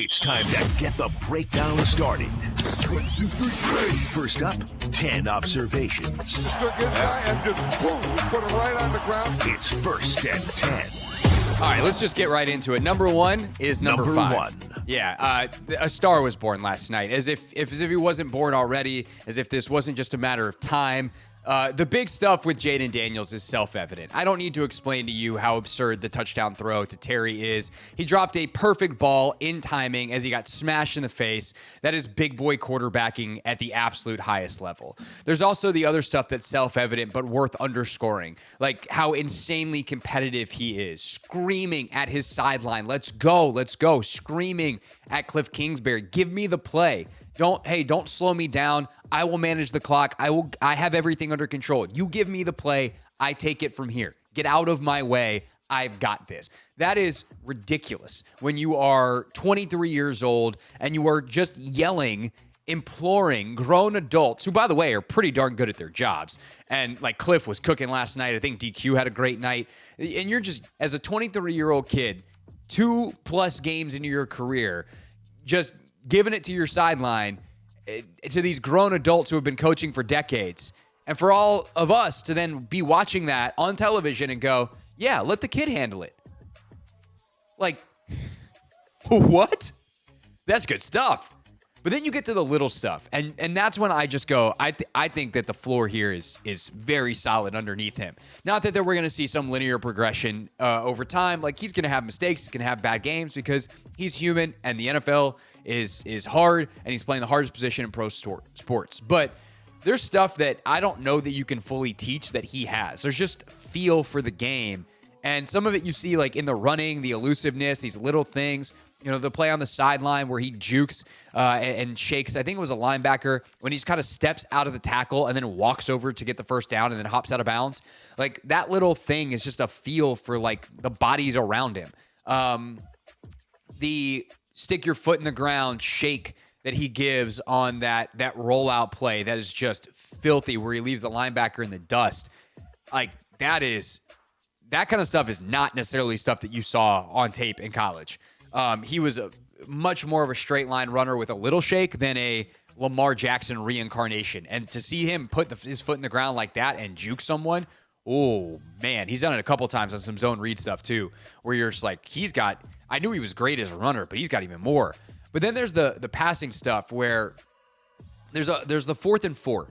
It's time to get the breakdown started. 1, 2, 3, First up, 10 observations. Mr. Good guy and just boom, put him right on the ground. It's First and 10. All right, let's just get right into it. Number one is number 5. 1. Yeah, a star was born last night, as if he wasn't born already, as if this wasn't just a matter of time. The big stuff with Jayden Daniels is self-evident. I don't need to explain to you how absurd the touchdown throw to Terry is. He dropped a perfect ball in timing as he got smashed in the face. That is big boy quarterbacking at the absolute highest level. There's also the other stuff that's self-evident but worth underscoring, like how insanely competitive he is, screaming at his sideline, let's go, screaming at Kliff Kingsbury, give me the play. Don't slow me down. I will manage the clock. I have everything under control. You give me the play. I take it from here. Get out of my way. I've got this. That is ridiculous when you are 23 years old and you are just yelling, imploring grown adults who, by the way, are pretty darn good at their jobs. And like Kliff was cooking last night. I think DQ had a great night. And you're just, as a 23-year-old kid, 2+ games into your career, just giving it to your sideline to these grown adults who have been coaching for decades. And for all of us to then be watching that on television and go, yeah, let the kid handle it. Like, what? That's good stuff. But then you get to the little stuff. And that's when I just go, I think that the floor here is very solid underneath him. Not that we're going to see some linear progression over time. Like, he's going to have mistakes. He's going to have bad games because he's human and the NFL is hard and he's playing the hardest position in pro sports. But there's stuff that I don't know that you can fully teach that he has. There's just feel for the game. And some of it you see like in the running, the elusiveness, these little things. You know, the play on the sideline where he jukes and shakes. I think it was a linebacker when he just kind of steps out of the tackle and then walks over to get the first down and then hops out of bounds. Like, that little thing is just a feel for, like, the bodies around him. The stick your foot in the ground shake that he gives on that rollout play that is just filthy, where he leaves the linebacker in the dust. Like, that kind of stuff is not necessarily stuff that you saw on tape in college. He was a much more of a straight line runner with a little shake than a Lamar Jackson reincarnation. And to see him put his foot in the ground like that and juke someone, oh, man, he's done it a couple times on some zone read stuff too, where you're just like, I knew he was great as a runner, but he's got even more. But then there's the passing stuff where there's the 4th and 4,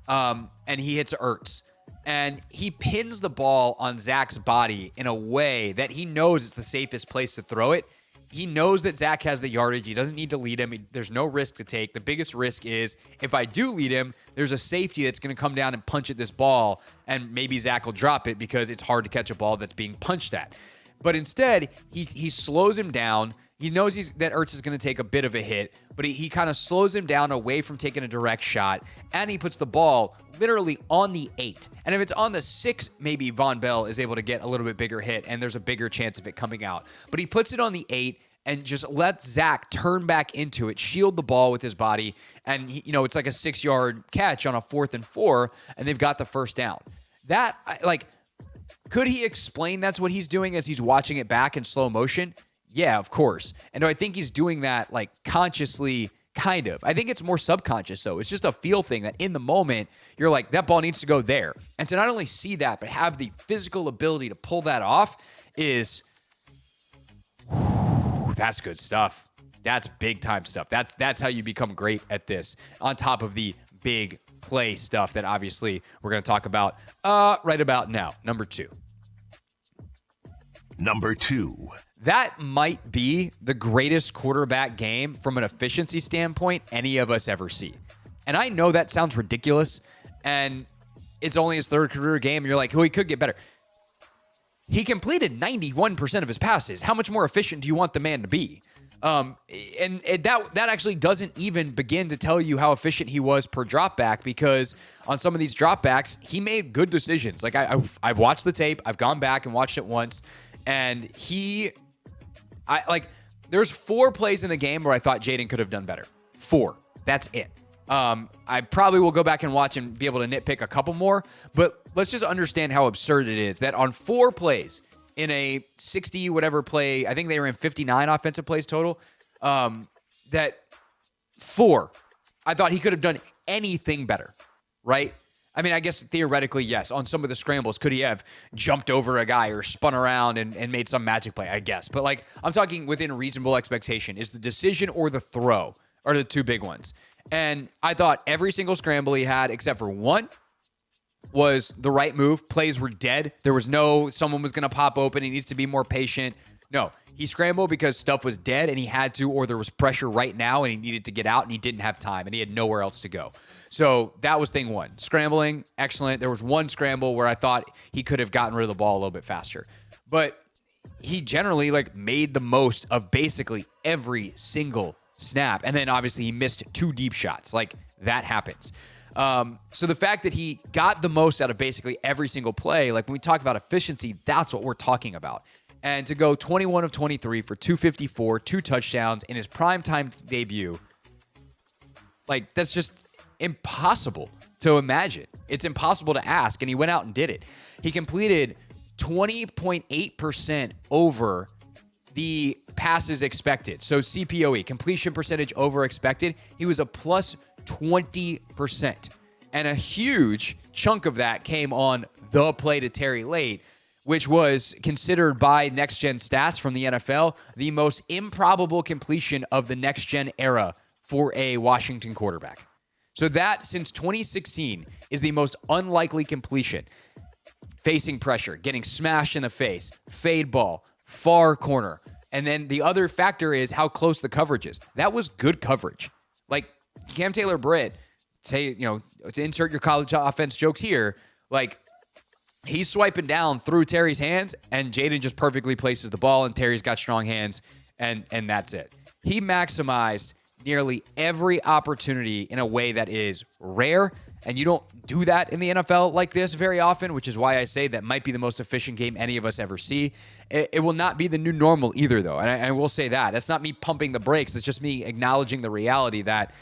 and he hits Ertz. And he pins the ball on Zach's body in a way that he knows it's the safest place to throw it. He knows that Zach has the yardage. He doesn't need to lead him. There's no risk to take. The biggest risk is if I do lead him, there's a safety that's going to come down and punch at this ball, and maybe Zach will drop it because it's hard to catch a ball that's being punched at. But instead, he slows him down. He knows that Ertz is going to take a bit of a hit, but he kind of slows him down away from taking a direct shot, and he puts the ball literally on the 8. And if it's on the 6, maybe Von Bell is able to get a little bit bigger hit, and there's a bigger chance of it coming out. But he puts it on the 8 and just lets Zach turn back into it, shield the ball with his body, and it's like a 6-yard catch on a 4th and 4, and they've got the first down. That, like, could he explain that's what he's doing as he's watching it back in slow motion? Yeah, of course. And I think he's doing that, like, consciously, kind of. I think it's more subconscious, though. It's just a feel thing that in the moment, you're like, that ball needs to go there. And to not only see that, but have the physical ability to pull that off is, that's good stuff. That's big-time stuff. That's how you become great at this, on top of the big play stuff that obviously we're going to talk about right about now. Number 2. Number 2. That might be the greatest quarterback game from an efficiency standpoint any of us ever see. And I know that sounds ridiculous, and it's only his 3rd career game, and you're like, oh, he could get better. He completed 91% of his passes. How much more efficient do you want the man to be? And that actually doesn't even begin to tell you how efficient he was per dropback, because on some of these dropbacks, he made good decisions. Like, I've watched the tape. I've gone back and watched it once, and there's 4 plays in the game where I thought Jayden could have done better. 4. That's it. I probably will go back and watch and be able to nitpick a couple more, but let's just understand how absurd it is that on 4 plays in a 60 whatever play, I think they were in 59 offensive plays total, That 4, I thought he could have done anything better, right? I mean, I guess theoretically, yes. On some of the scrambles, could he have jumped over a guy or spun around and made some magic play? I guess. But, like, I'm talking within reasonable expectation. Is the decision or the throw are the 2 big ones. And I thought every single scramble he had, except for 1, was the right move. Plays were dead. There was no someone was going to pop open. He needs to be more patient. No, he scrambled because stuff was dead and he had to, or there was pressure right now and he needed to get out and he didn't have time and he had nowhere else to go. So that was thing 1. Scrambling, excellent. There was 1 scramble where I thought he could have gotten rid of the ball a little bit faster. But he generally, like, made the most of basically every single snap. And then obviously he missed 2 deep shots. Like, that happens. So the fact that he got the most out of basically every single play, like when we talk about efficiency, that's what we're talking about. And to go 21 of 23 for 254, 2 touchdowns in his primetime debut, like, that's just impossible to imagine. It's impossible to ask, and he went out and did it. He completed 20.8% over the passes expected. So CPOE, completion percentage over expected, he was a plus 20%. And a huge chunk of that came on the play to Terry late, which was considered by Next Gen Stats from the NFL the most improbable completion of the Next Gen era for a Washington quarterback. So that, since 2016, is the most unlikely completion. Facing pressure, getting smashed in the face, fade ball, far corner. And then the other factor is how close the coverage is. That was good coverage. Like, Cam Taylor-Britt, say, to insert your college offense jokes here, like, he's swiping down through Terry's hands, and Jayden just perfectly places the ball, and Terry's got strong hands, and that's it. He maximized nearly every opportunity in a way that is rare, and you don't do that in the NFL like this very often, which is why I say that might be the most efficient game any of us ever see. It will not be the new normal either, though, and I will say that. That's not me pumping the brakes. It's just me acknowledging the reality that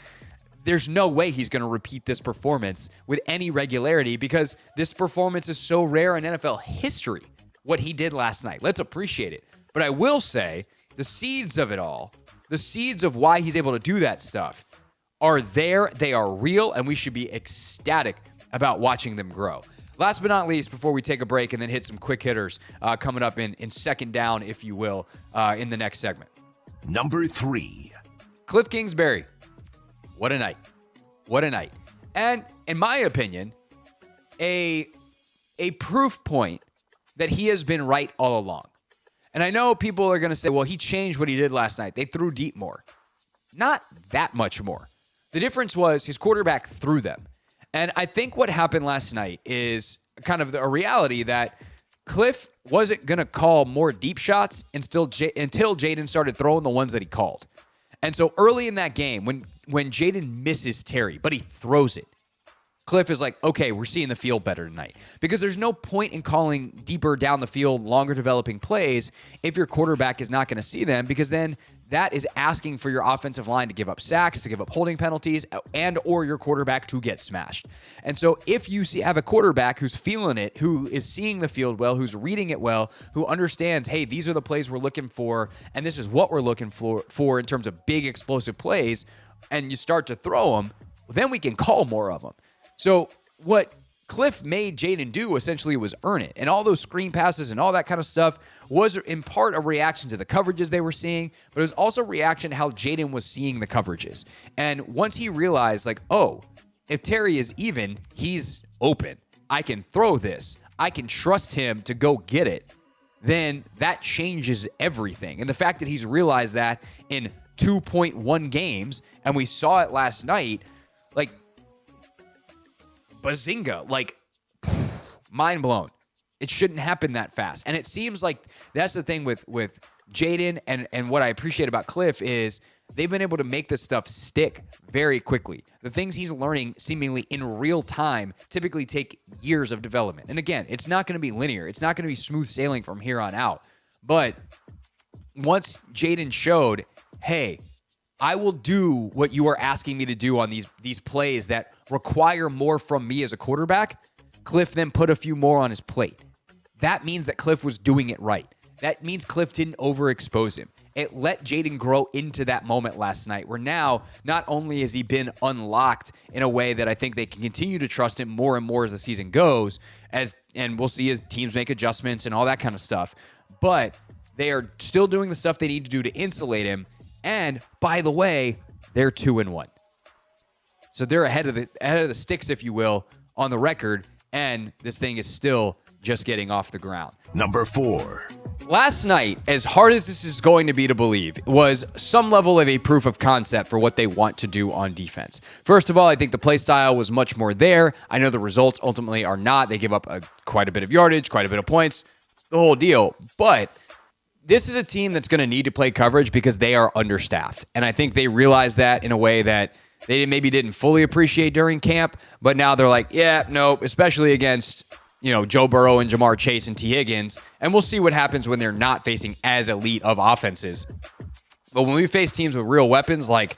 there's no way he's going to repeat this performance with any regularity because this performance is so rare in NFL history, what he did last night. Let's appreciate it. But I will say the seeds of it all, the seeds of why he's able to do that stuff are there. They are real, and we should be ecstatic about watching them grow. Last but not least, before we take a break and then hit some quick hitters coming up in second down, if you will, in the next segment. Number 3. Kliff Kingsbury. What a night. What a night. And in my opinion, a proof point that he has been right all along. And I know people are going to say, well, he changed what he did last night. They threw deep more. Not that much more. The difference was his quarterback threw them. And I think what happened last night is kind of a reality that Kliff wasn't going to call more deep shots until Jayden started throwing the ones that he called. And so early in that game, when Jayden misses Terry, but he throws it, Kliff is like, okay, we're seeing the field better tonight. Because there's no point in calling deeper down the field, longer developing plays if your quarterback is not going to see them, because then that is asking for your offensive line to give up sacks, to give up holding penalties, and or your quarterback to get smashed. And so if you have a quarterback who's feeling it, who is seeing the field well, who's reading it well, who understands, hey, these are the plays we're looking for, and this is what we're looking for in terms of big explosive plays, and you start to throw them, then we can call more of them. So what Kliff made Jayden do essentially was earn it. And all those screen passes and all that kind of stuff was in part a reaction to the coverages they were seeing, but it was also a reaction to how Jayden was seeing the coverages. And once he realized, like, oh, if Terry is even, he's open. I can throw this. I can trust him to go get it. Then that changes everything. And the fact that he's realized that in 2.1 games, and we saw it last night, like, bazinga, like, mind blown. It shouldn't happen that fast. And it seems like that's the thing with Jayden and what I appreciate about Kliff is they've been able to make this stuff stick very quickly. The things he's learning seemingly in real time typically take years of development. And again, it's not going to be linear. It's not going to be smooth sailing from here on out. But once Jayden showed, hey, I will do what you are asking me to do on these plays that require more from me as a quarterback, Kliff then put a few more on his plate. That means that Kliff was doing it right. That means Kliff didn't overexpose him. it let Jayden grow into that moment last night, where now not only has he been unlocked in a way that I think they can continue to trust him more and more as the season goes, and we'll see as teams make adjustments and all that kind of stuff, but they are still doing the stuff they need to do to insulate him. And by the way, they're 2-1. So they're ahead of the sticks, if you will, on the record, and this thing is still just getting off the ground. Number 4. Last night, as hard as this is going to be to believe, was some level of a proof of concept for what they want to do on defense. First of all, I think the play style was much more there. I know the results ultimately are not. They give up quite a bit of yardage, quite a bit of points, the whole deal. But this is a team that's going to need to play coverage because they are understaffed. And I think they realize that in a way that they maybe didn't fully appreciate during camp, but now they're like, yeah, no, especially against, Joe Burrow and Jamar Chase and T. Higgins. And we'll see what happens when they're not facing as elite of offenses. But when we face teams with real weapons, like,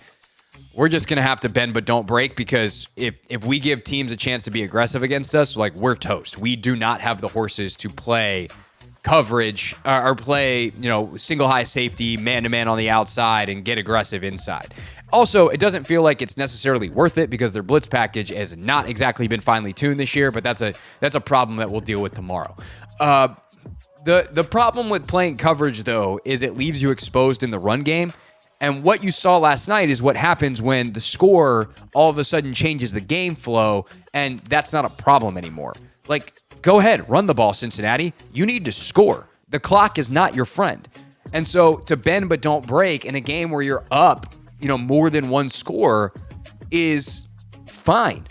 we're just going to have to bend but don't break, because if we give teams a chance to be aggressive against us, like, we're toast. We do not have the horses to play coverage or play, single high safety, man-to-man on the outside and get aggressive inside. Also, it doesn't feel like it's necessarily worth it because their blitz package has not exactly been finely tuned this year, but that's a problem that we'll deal with tomorrow. The problem with playing coverage, though, is it leaves you exposed in the run game. And what you saw last night is what happens when the score all of a sudden changes the game flow, and that's not a problem anymore. Like, go ahead, run the ball, Cincinnati. You need to score. The clock is not your friend. And so to bend but don't break in a game where you're up, more than one score is fine.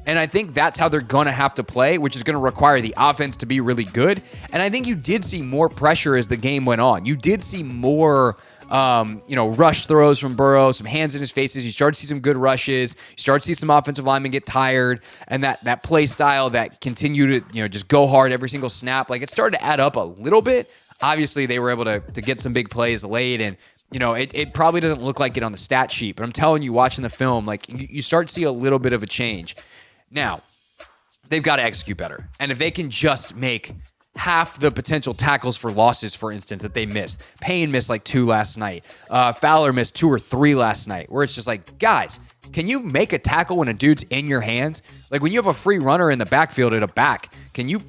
And I think that's how they're going to have to play, which is going to require the offense to be really good. And I think you did see more pressure as the game went on. You did see more rush throws from Burrow, some hands in his faces. You start to see some good rushes. You start to see some offensive linemen get tired, and that play style that continued to, just go hard every single snap. Like, it started to add up a little bit. Obviously, they were able to get some big plays late, and it probably doesn't look like it on the stat sheet, but I'm telling you, watching the film, like, you start to see a little bit of a change. Now, they've got to execute better. And if they can just make half the potential tackles for losses, for instance, that they missed. Payne missed like 2 last night. Fowler missed 2 or 3 last night, where it's just like, guys, can you make a tackle when a dude's in your hands? Like, when you have a free runner in the backfield at a back, can you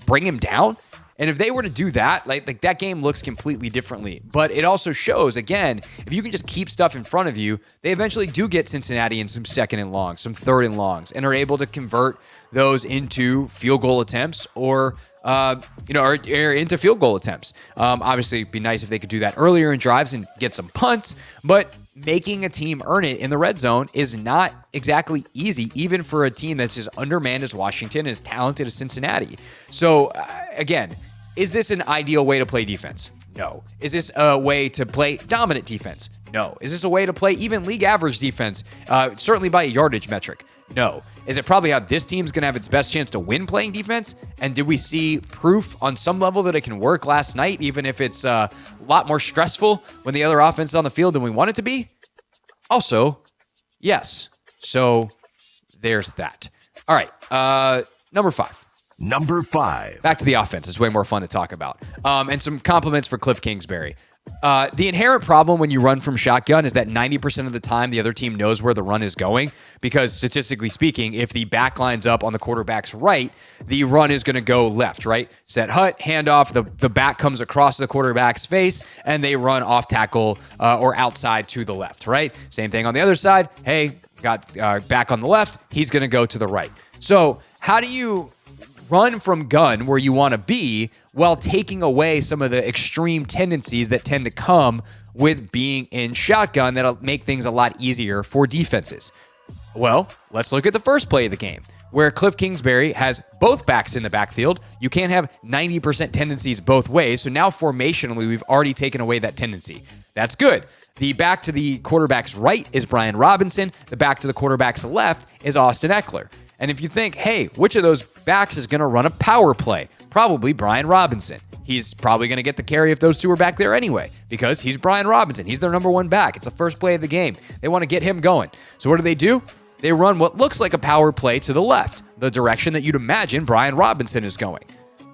bring him down? And if they were to do that, like that game looks completely differently. But it also shows, again, if you can just keep stuff in front of you, they eventually do get Cincinnati in some 2nd and longs, some 3rd and longs, and are able to convert those into field goal attempts or into field goal attempts. Obviously, it'd be nice if they could do that earlier in drives and get some punts, but making a team earn it in the red zone is not exactly easy, even for a team that's as undermanned as Washington and as talented as Cincinnati. So, again, is this an ideal way to play defense? No. Is this a way to play dominant defense? No. Is this a way to play even league average defense, certainly by a yardage metric? No. Is it probably how this team's going to have its best chance to win playing defense? And did we see proof on some level that it can work last night, even if it's a lot more stressful when the other offense is on the field than we want it to be? Also, yes. So there's that. All right. Number 5. Number 5. Back to the offense. It's way more fun to talk about. And some compliments for Kliff Kingsbury. The inherent problem when you run from shotgun is that 90% of the time the other team knows where the run is going, because statistically speaking, if the back lines up on the quarterback's right, the run is going to go left, right? Set hut, handoff, the back comes across the quarterback's face, and they run off tackle or outside to the left, right? Same thing on the other side. Hey, got back on the left, he's going to go to the right. So how do you run from gun where you want to be while taking away some of the extreme tendencies that tend to come with being in shotgun that'll make things a lot easier for defenses? Well, let's look at the first play of the game, where Kliff Kingsbury has both backs in the backfield. You can't have 90% tendencies both ways, so now formationally, we've already taken away that tendency. That's good. The back to the quarterback's right is Brian Robinson. The back to the quarterback's left is Austin Eckler. And if you think, hey, which of those backs is going to run a power play? Probably Brian Robinson. He's probably going to get the carry if those two are back there anyway, because he's Brian Robinson. He's their number 1 back. It's the first play of the game. They want to get him going. So what do? They run what looks like a power play to the left, the direction that you'd imagine Brian Robinson is going.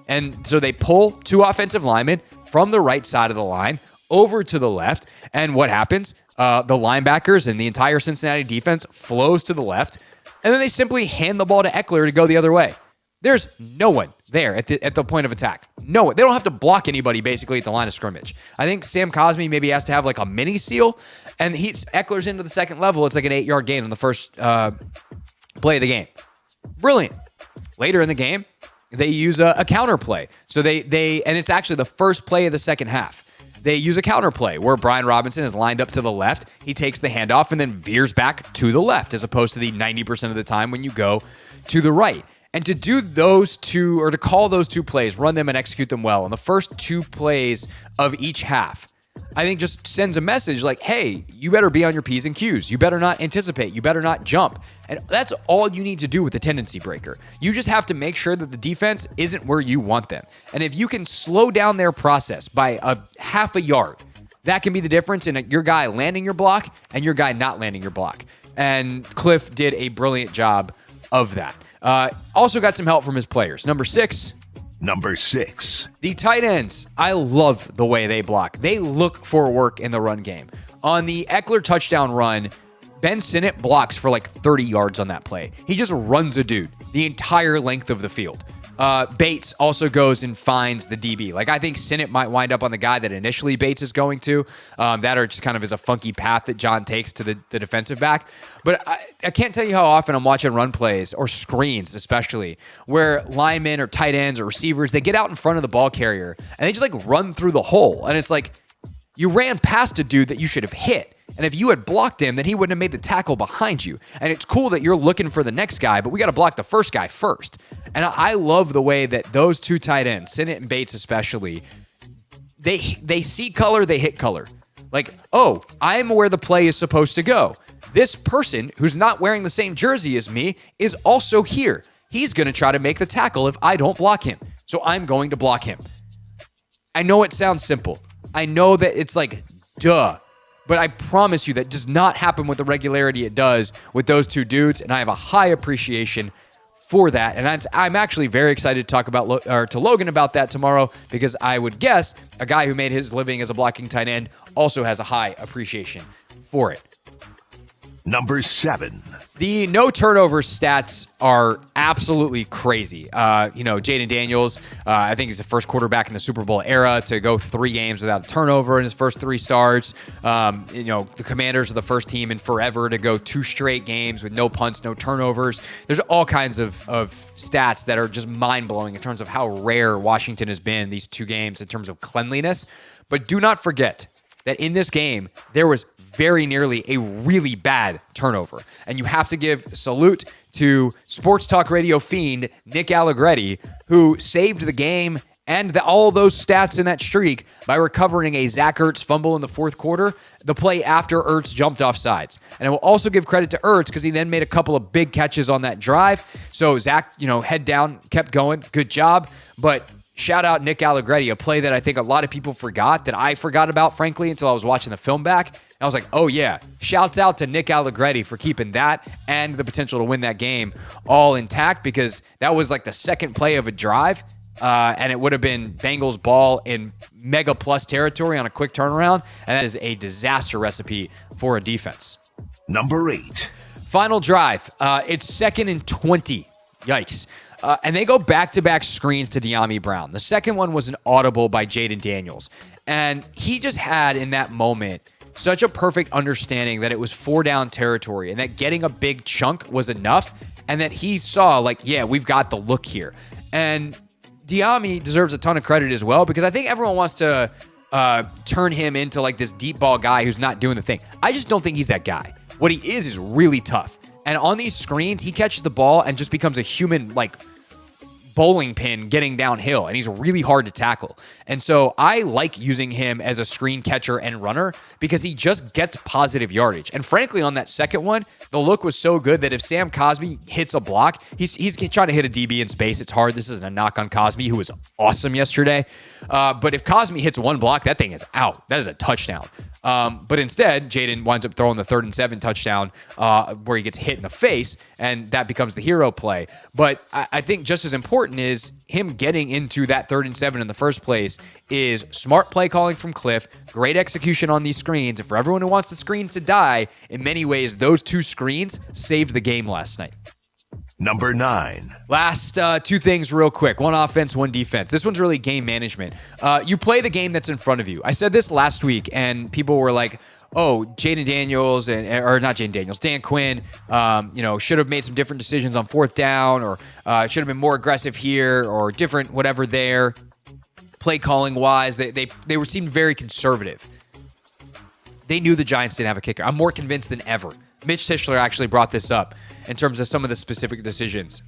And so they pull 2 offensive linemen from the right side of the line over to the left. And what happens? The linebackers and the entire Cincinnati defense flows to the left. And then they simply hand the ball to Eckler to go the other way. There's no one there at the point of attack. No one. They don't have to block anybody basically at the line of scrimmage. I think Sam Cosmi maybe has to have like a mini seal, and Eckler's into the second level. It's like an 8-yard gain on the first play of the game. Brilliant. Later in the game, they use a counter play. So and it's actually the first play of the second half. They use a counter play where Brian Robinson is lined up to the left. He takes the handoff and then veers back to the left, as opposed to the 90% of the time when you go to the right. And to do those two, or to call those two plays, run them and execute them well on the first 2 plays of each half, I think just sends a message like, hey, you better be on your P's and Q's. You better not anticipate. You better not jump. And that's all you need to do with the tendency breaker. You just have to make sure that the defense isn't where you want them. And if you can slow down their process by a half a yard, that can be the difference in your guy landing your block and your guy not landing your block. And Kliff did a brilliant job of that. Also got some help from his players. Number 6. The tight ends. I love the way they block. They look for work in the run game. On the Eckler touchdown run, Ben Sinnott blocks for like 30 yards on that play. He just runs a dude the entire length of the field. Bates also goes and finds the DB. Like, I think Sinnott might wind up on the guy that initially Bates is going to. That or just kind of is a funky path that John takes to the defensive back. But I can't tell you how often I'm watching run plays, or screens especially, where linemen or tight ends or receivers, they get out in front of the ball carrier and they just like run through the hole. And it's like, you ran past a dude that you should have hit. And if you had blocked him, then he wouldn't have made the tackle behind you. And it's cool that you're looking for the next guy, but we got to block the first guy first. And I love the way that those two tight ends, Sinnott and Bates especially, they see color, they hit color. Like, oh, I'm where the play is supposed to go. This person who's not wearing the same jersey as me is also here. He's going to try to make the tackle if I don't block him. So I'm going to block him. I know it sounds simple. I know that it's like, duh. But I promise you that does not happen with the regularity it does with those two dudes, and I have a high appreciation for that. And I'm actually very excited to talk to Logan about that tomorrow, because I would guess a guy who made his living as a blocking tight end also has a high appreciation for it. Number 7. The no turnover stats are absolutely crazy. Jayden Daniels, I think he's the first quarterback in the Super Bowl era to go 3 games without a turnover in his first 3 starts. The Commanders are the first team in forever to go 2 straight games with no punts, no turnovers. There's all kinds of stats that are just mind-blowing in terms of how rare Washington has been these 2 games in terms of cleanliness. But do not forget that in this game, there was very nearly a really bad turnover. And you have to give salute to Sports Talk Radio fiend Nick Allegretti, who saved the game and all those stats in that streak by recovering a Zach Ertz fumble in the fourth quarter, the play after Ertz jumped off sides. And I will also give credit to Ertz because he then made a couple of big catches on that drive. So Zach, head down, kept going. Good job. But shout out Nick Allegretti, a play that I think a lot of people forgot, that I forgot about, frankly, until I was watching the film back. I was like, oh yeah, shouts out to Nick Allegretti for keeping that and the potential to win that game all intact, because that was like the second play of a drive, and it would have been Bengals ball in mega plus territory on a quick turnaround, and that is a disaster recipe for a defense. Number 8. Final drive. It's 2nd and 20. Yikes. And they go back-to-back screens to De'Ami Brown. The second one was an audible by Jayden Daniels. And he just had, in that moment, such a perfect understanding that it was 4-down territory and that getting a big chunk was enough, and that he saw, like, yeah, we've got the look here. And De'Ami deserves a ton of credit as well, because I think everyone wants to turn him into, like, this deep ball guy who's not doing the thing. I just don't think he's that guy. What he is really tough. And on these screens, he catches the ball and just becomes a human, like, bowling pin getting downhill, and he's really hard to tackle. And so I like using him as a screen catcher and runner because he just gets positive yardage. And frankly, on that second one, the look was so good that if Sam Cosmi hits a block, he's trying to hit a DB in space. It's hard. This isn't a knock on Cosmi, who was awesome yesterday. But if Cosmi hits one block, that thing is out. That is a touchdown. But instead, Jayden winds up throwing the 3rd and 7 touchdown where he gets hit in the face, and that becomes the hero play. But I think just as important is him getting into that 3rd and 7 in the first place is smart play calling from Kliff, great execution on these screens. And for everyone who wants the screens to die, in many ways, those 2 screens saved the game last night. Number 9. Last 2 things real quick. 1 offense, 1 defense. This one's really game management. You play the game that's in front of you. I said this last week, and people were like, oh, Jayden Daniels, or not Jayden Daniels, Dan Quinn, should have made some different decisions on 4th down, or should have been more aggressive here, or different whatever there. Play calling wise, they seemed very conservative. They knew the Giants didn't have a kicker. I'm more convinced than ever. Mitch Tischler actually brought this up in terms of some of the specific decisions,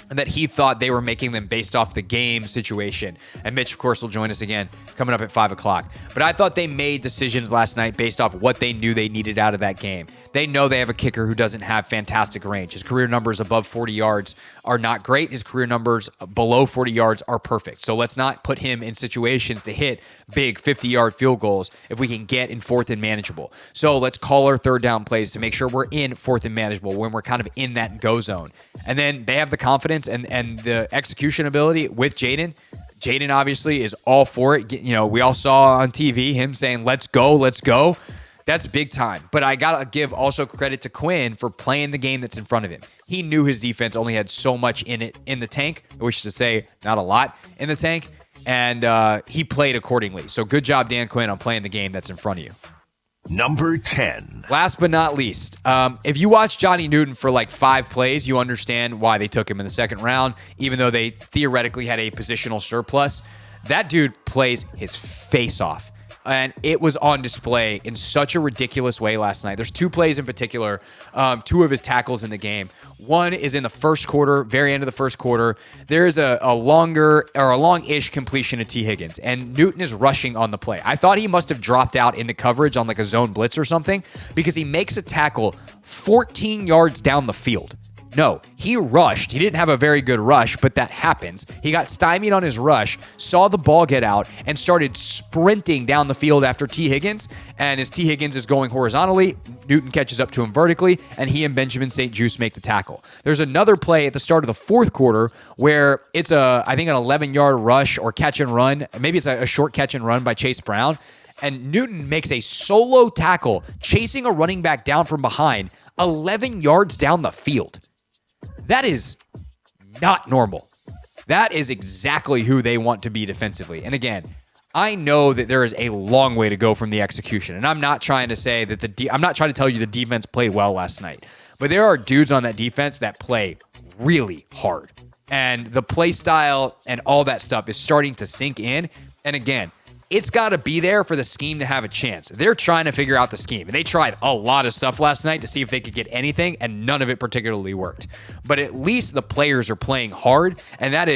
and that he thought they were making them based off the game situation. And Mitch, of course, will join us again coming up at 5 o'clock. But I thought they made decisions last night based off what they knew they needed out of that game. They know they have a kicker who doesn't have fantastic range. His career numbers above 40 yards are not great. His career numbers below 40 yards are perfect. So let's not put him in situations to hit big 50-yard field goals if we can get in 4th and manageable. So let's call our 3rd down plays to make sure we're in 4th and manageable when we're kind of in that go zone. And then they have the confidence and the execution ability with Jayden. Jayden obviously is all for it. We all saw on TV him saying, let's go, let's go. That's big time. But I got to give also credit to Quinn for playing the game that's in front of him. He knew his defense only had so much in it in the tank, which is to say not a lot in the tank, and he played accordingly. So good job, Dan Quinn, on playing the game that's in front of you. Number 10. Last but not least, if you watch Johnny Newton for like 5 plays, you understand why they took him in the 2nd round, even though they theoretically had a positional surplus. That dude plays his face off. And it was on display in such a ridiculous way last night. There's 2 plays in particular, 2 of his tackles in the game. One is in the first quarter, very end of the first quarter. There's a long-ish completion to T. Higgins, and Newton is rushing on the play. I thought he must have dropped out into coverage on like a zone blitz or something because he makes a tackle 14 yards down the field. No, he rushed. He didn't have a very good rush, but that happens. He got stymied on his rush, saw the ball get out, and started sprinting down the field after T. Higgins. And as T. Higgins is going horizontally, Newton catches up to him vertically, and he and Benjamin St. Juste make the tackle. There's another play at the start of the 4th quarter where it's I think an 11-yard rush or catch and run. Maybe it's a short catch and run by Chase Brown. And Newton makes a solo tackle, chasing a running back down from behind, 11 yards down the field. That is not normal. That is exactly who they want to be defensively. And again, I know that there is a long way to go from the execution. And I'm not trying to say that I'm not trying to tell you the defense played well last night. But there are dudes on that defense that play really hard. And the play style and all that stuff is starting to sink in. And again, it's got to be there for the scheme to have a chance. They're trying to figure out the scheme. And they tried a lot of stuff last night to see if they could get anything, and none of it particularly worked. But at least the players are playing hard, and that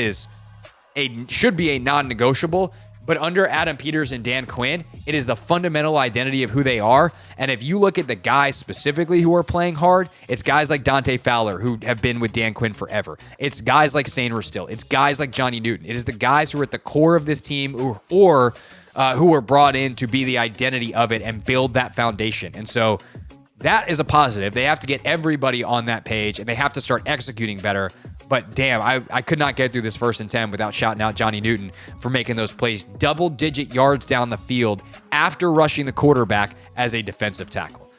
should be a non-negotiable. But under Adam Peters and Dan Quinn, it is the fundamental identity of who they are. And if you look at the guys specifically who are playing hard, it's guys like Dante Fowler who have been with Dan Quinn forever. It's guys like Sainer Still. It's guys like Johnny Newton. It is the guys who are at the core of this team or who were brought in to be the identity of it and build that foundation. And so that is a positive. They have to get everybody on that page, and they have to start executing better. But damn, I could not get through this 1st and 10 without shouting out Johnny Newton for making those plays double-digit yards down the field after rushing the quarterback as a defensive tackle.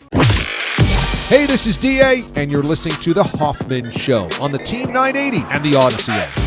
Hey, this is DA, and you're listening to The Hoffman Show on the Team 980 and the Odyssey app.